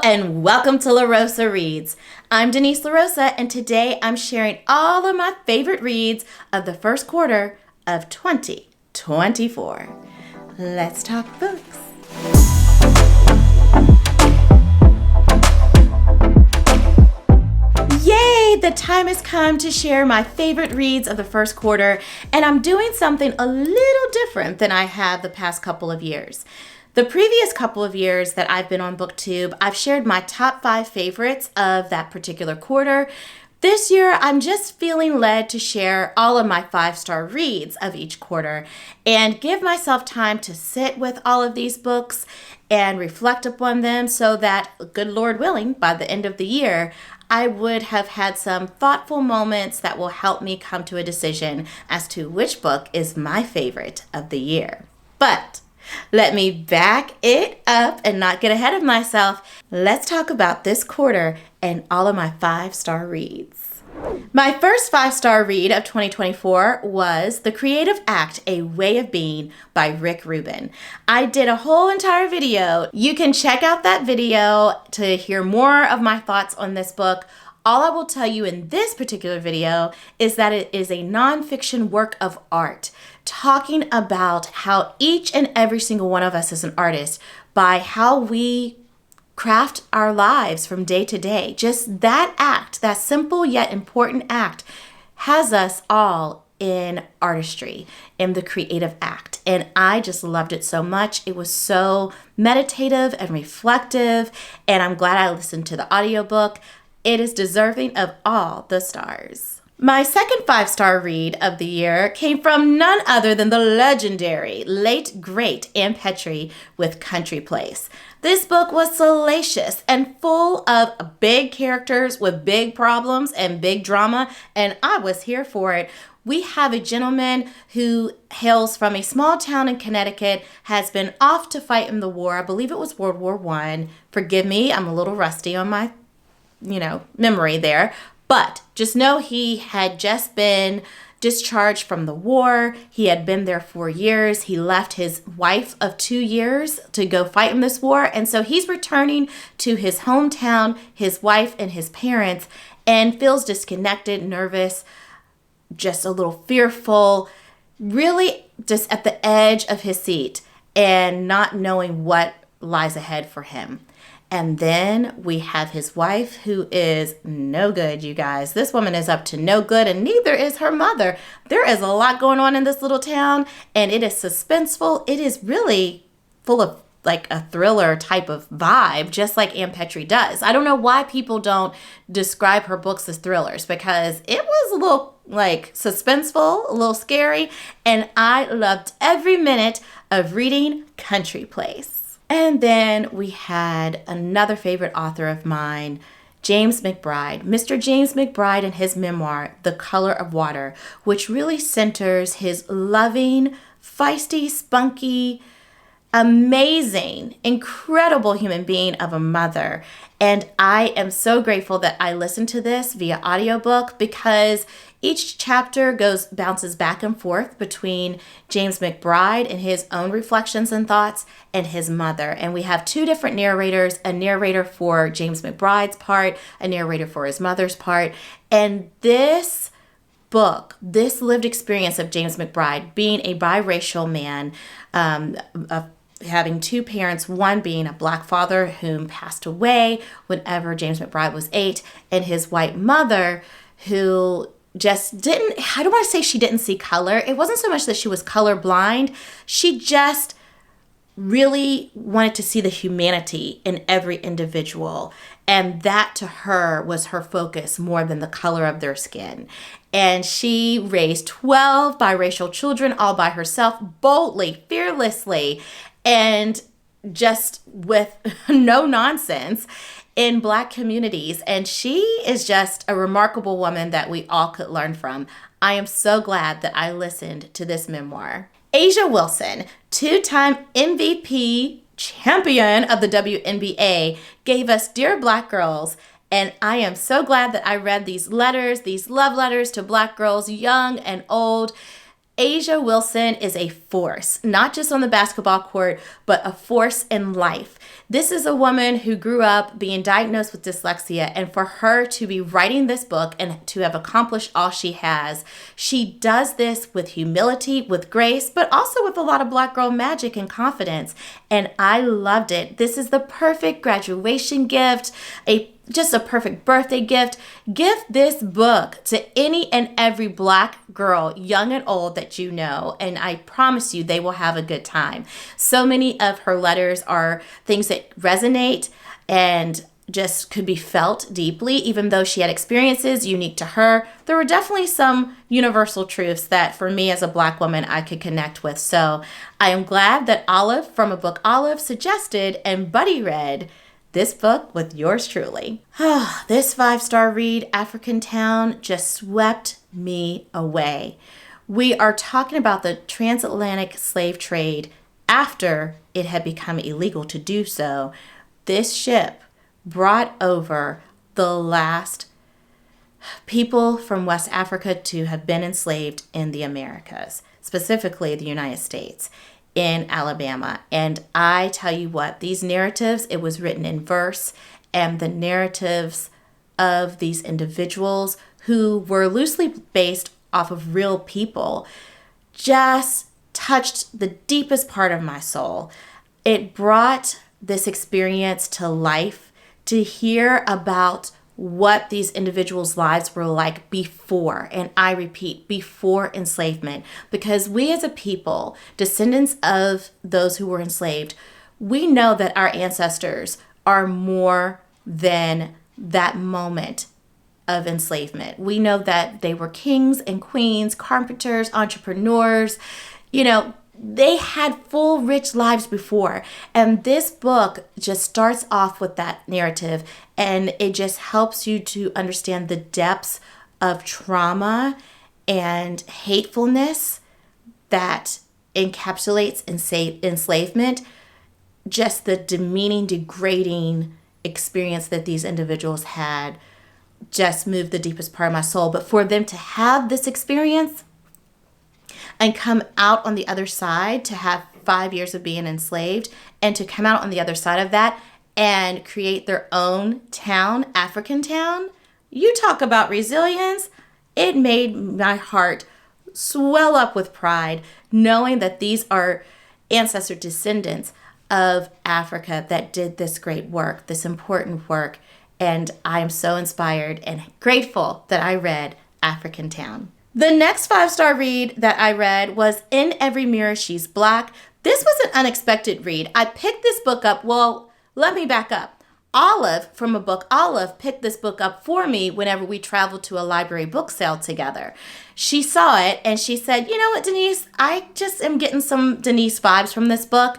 And welcome to La Rosa Reads. I'm Denise La Rosa, and today I'm sharing all of my favorite reads of the first quarter of 2024. Let's talk books. Yay! The time has come to share my favorite reads of the first quarter, and I'm doing something a little different than I have the past couple of years. The previous couple of years that I've been on BookTube, I've shared my top 5 favorites of that particular quarter. This year, I'm just feeling led to share all of my 5-star reads of each quarter and give myself time to sit with all of these books and reflect upon them so that, good Lord willing, by the end of the year, I would have had some thoughtful moments that will help me come to a decision as to which book is my favorite of the year. But let me back it up and not get ahead of myself. Let's talk about this quarter and all of my 5-star reads. My first 5-star read of 2024 was The Creative Act, A Way of Being by Rick Rubin. I did a whole entire video. You can check out that video to hear more of my thoughts on this book. All I will tell you in this particular video is that it is a nonfiction work of art, talking about how each and every single one of us is an artist by how we craft our lives from day to day. Just that act, that simple yet important act, has us all in artistry, in the creative act. And I just loved it so much. It was so meditative and reflective, and I'm glad I listened to the audiobook. It is deserving of all the stars. My second 5-star read of the year came from none other than the legendary, late great Ann Petry with Country Place. This book was salacious and full of big characters with big problems and big drama, and I was here for it. We have a gentleman who hails from a small town in Connecticut, has been off to fight in the war. I believe it was World War I. Forgive me, I'm a little rusty on my memory there. But just know he had just been discharged from the war. He had been there 4 years. He left his wife of 2 years to go fight in this war. And so he's returning to his hometown, his wife and his parents, and feels disconnected, nervous, just a little fearful, really just at the edge of his seat and not knowing what lies ahead for him. And then we have his wife, who is no good, you guys. This woman is up to no good, and neither is her mother. There is a lot going on in this little town, and it is suspenseful. It is really full of like a thriller type of vibe, just like Ann Petry does. I don't know why people don't describe her books as thrillers, because it was a little like suspenseful, a little scary, and I loved every minute of reading Country Place. And then we had another favorite author of mine, James McBride. Mr. James McBride and his memoir, The Color of Water, which really centers his loving, feisty, spunky, amazing, incredible human being of a mother. And I am so grateful that I listened to this via audiobook, because each chapter bounces back and forth between James McBride and his own reflections and thoughts and his mother. And we have 2 different narrators, a narrator for James McBride's part, a narrator for his mother's part. And this book, this lived experience of James McBride being a biracial man, having 2 parents, one being a black father whom passed away whenever James McBride was 8, and his white mother who just didn't, I don't want to say she didn't see color. It wasn't so much that she was colorblind. She just really wanted to see the humanity in every individual. And that to her was her focus more than the color of their skin. And she raised 12 biracial children all by herself, boldly, fearlessly, and just with no nonsense in Black communities. And she is just a remarkable woman that we all could learn from. I am so glad that I listened to this memoir. A'ja Wilson, 2-time MVP champion of the WNBA, gave us Dear Black Girls. And I am so glad that I read these letters, these love letters to Black girls, young and old. A'ja Wilson is a force, not just on the basketball court, but a force in life. This is a woman who grew up being diagnosed with dyslexia, and for her to be writing this book and to have accomplished all she has, she does this with humility, with grace, but also with a lot of Black girl magic and confidence. And I loved it. This is the perfect graduation gift, just a perfect birthday gift. Gift this book to any and every Black girl, young and old, that you know, and I promise you they will have a good time. So many of her letters are things that resonate and just could be felt deeply, even though she had experiences unique to her. There were definitely some universal truths that for me as a Black woman, I could connect with. So I am glad that Olive from a book Olive suggested and Buddy read this book with yours truly. This 5-star read, African Town, just swept me away. We are talking about the transatlantic slave trade after it had become illegal to do so. This ship brought over the last people from West Africa to have been enslaved in the Americas, specifically the United States, in Alabama. And I tell you what, these narratives, it was written in verse, and the narratives of these individuals who were loosely based off of real people just touched the deepest part of my soul. It brought this experience to life, to hear about what these individuals' lives were like before, and I repeat, before enslavement, because we as a people, descendants of those who were enslaved, we know that our ancestors are more than that moment of enslavement. We know that they were kings and queens, carpenters, entrepreneurs, they had full, rich lives before. And this book just starts off with that narrative, and it just helps you to understand the depths of trauma and hatefulness that encapsulates enslavement, just the demeaning, degrading experience that these individuals had just moved the deepest part of my soul. But for them to have this experience and come out on the other side, to have 5 years of being enslaved, and to come out on the other side of that and create their own town, African Town, you talk about resilience. It made my heart swell up with pride, knowing that these are ancestor descendants of Africa that did this great work, this important work. And I am so inspired and grateful that I read African Town. The next 5-star read that I read was In Every Mirror She's Black. This was an unexpected read. I picked this book up. Well, let me back up. Olive from a book Olive picked this book up for me whenever we traveled to a library book sale together. She saw it and she said, you know what, Denise, I just am getting some Denise vibes from this book.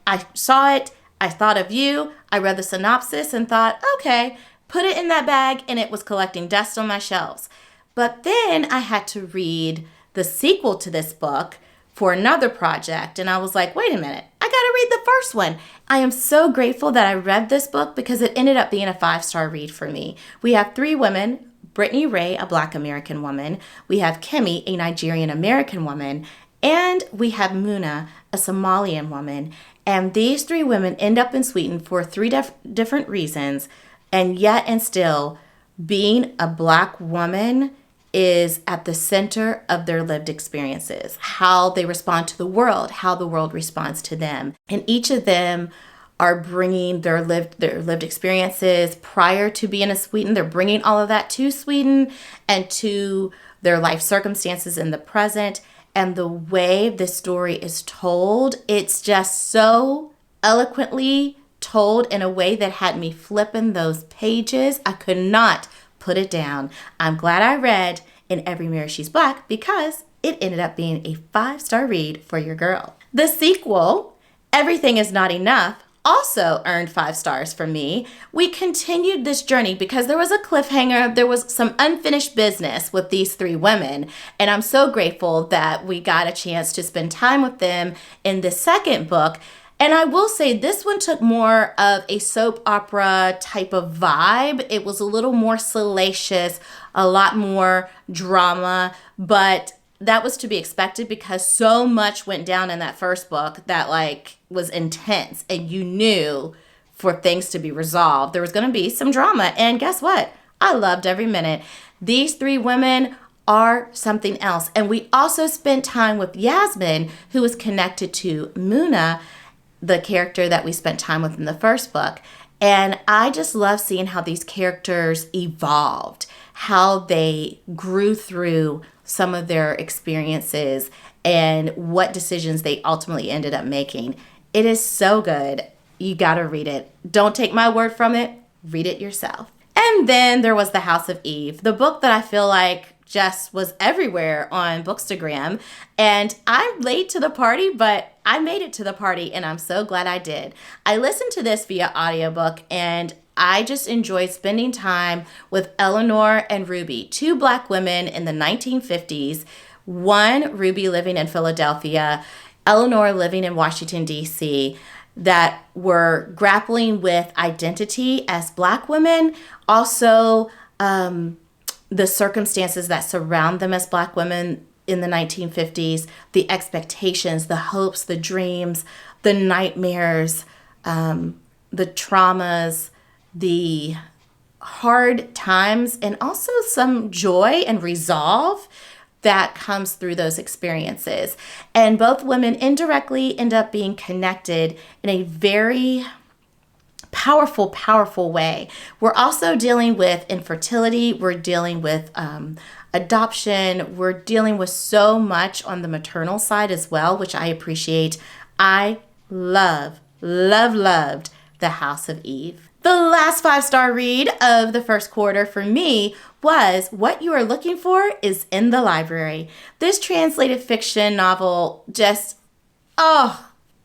I saw it. I thought of you. I read the synopsis and thought, okay, put it in that bag, and it was collecting dust on my shelves. But then I had to read the sequel to this book for another project. And I was like, wait a minute, I got to read the first one. I am so grateful that I read this book because it ended up being a 5-star read for me. We have 3 women, Brittany Ray, a Black American woman. We have Kemi, a Nigerian American woman. And we have Muna, a Somalian woman. And these 3 women end up in Sweden for 3 different reasons. And yet and still, being a Black woman is at the center of their lived experiences, how they respond to the world, how the world responds to them. And each of them are bringing their lived experiences prior to being in Sweden. They're bringing all of that to Sweden and to their life circumstances in the present. And the way this story is told, it's just so eloquently told in a way that had me flipping those pages. I could not put it down. I'm glad I read In Every Mirror She's Black because it ended up being a 5-star read for your girl. The sequel, Everything Is Not Enough, also earned 5 stars from me. We continued this journey because there was a cliffhanger. There was some unfinished business with these 3 women. And I'm so grateful that we got a chance to spend time with them in the second book. And I will say this one took more of a soap opera type of vibe. It was a little more salacious, a lot more drama, but that was to be expected because so much went down in that first book that was intense. And you knew for things to be resolved. There was going to be some drama. And guess what? I loved every minute. These three women are something else. And we also spent time with Yasmin, who was connected to Muna, the character that we spent time with in the first book. And I just love seeing how these characters evolved, how they grew through some of their experiences and what decisions they ultimately ended up making. It is so good. You gotta read it. Don't take my word from it. Read it yourself. And then there was The House of Eve, the book that I feel like just was everywhere on Bookstagram. And I'm late to the party, but I made it to the party and I'm so glad I did. I listened to this via audiobook and I just enjoyed spending time with Eleanor and Ruby, two Black women in the 1950s. One, Ruby living in Philadelphia, Eleanor living in Washington, D.C., that were grappling with identity as Black women, also the circumstances that surround them as Black women in the 1950s, the expectations, the hopes, the dreams, the nightmares, the traumas, the hard times, and also some joy and resolve that comes through those experiences. And both women indirectly end up being connected in a very powerful, powerful way. We're also dealing with infertility. We're dealing with adoption. We're dealing with so much on the maternal side as well, which I appreciate. I loved The House of Eve. The last 5-star read of the first quarter for me was What You Are Looking For Is in the Library. This translated fiction novel just,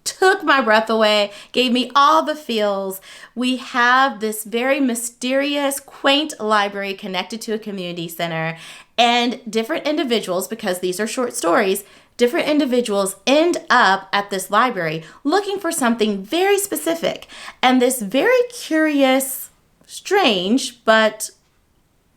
took my breath away, gave me all the feels. We have this very mysterious, quaint library connected to a community center, and different individuals, because these are short stories, different individuals end up at this library looking for something very specific. And this very curious, strange, but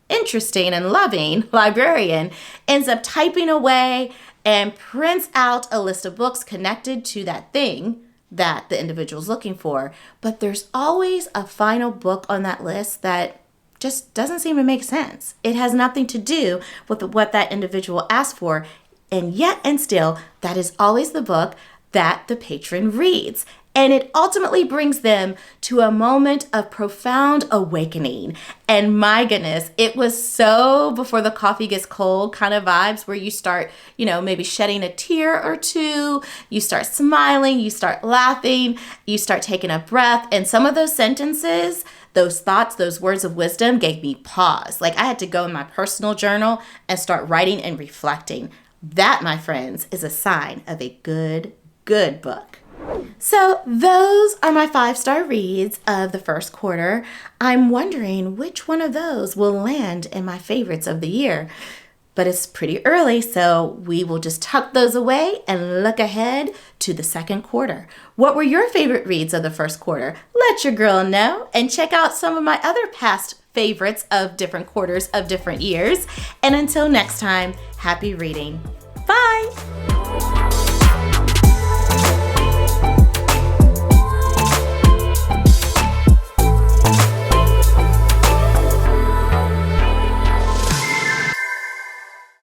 interesting and loving librarian ends up typing away and prints out a list of books connected to that thing that the individual's looking for. But there's always a final book on that list that just doesn't seem to make sense. It has nothing to do with what that individual asked for. And yet and still, that is always the book that the patron reads. And it ultimately brings them to a moment of profound awakening. And my goodness, it was so before the coffee gets cold kind of vibes where you start, maybe shedding a tear or two, you start smiling, you start laughing, you start taking a breath. And some of those sentences, those thoughts, those words of wisdom gave me pause. Like I had to go in my personal journal and start writing and reflecting. That, my friends, is a sign of a good book. So those are my 5-star reads of the first quarter. I'm wondering which one of those will land in my favorites of the year. But it's pretty early, so we will just tuck those away and look ahead to the second quarter. What were your favorite reads of the first quarter? Let your girl know and check out some of my other past favorites of different quarters of different years. And until next time, happy reading. Bye!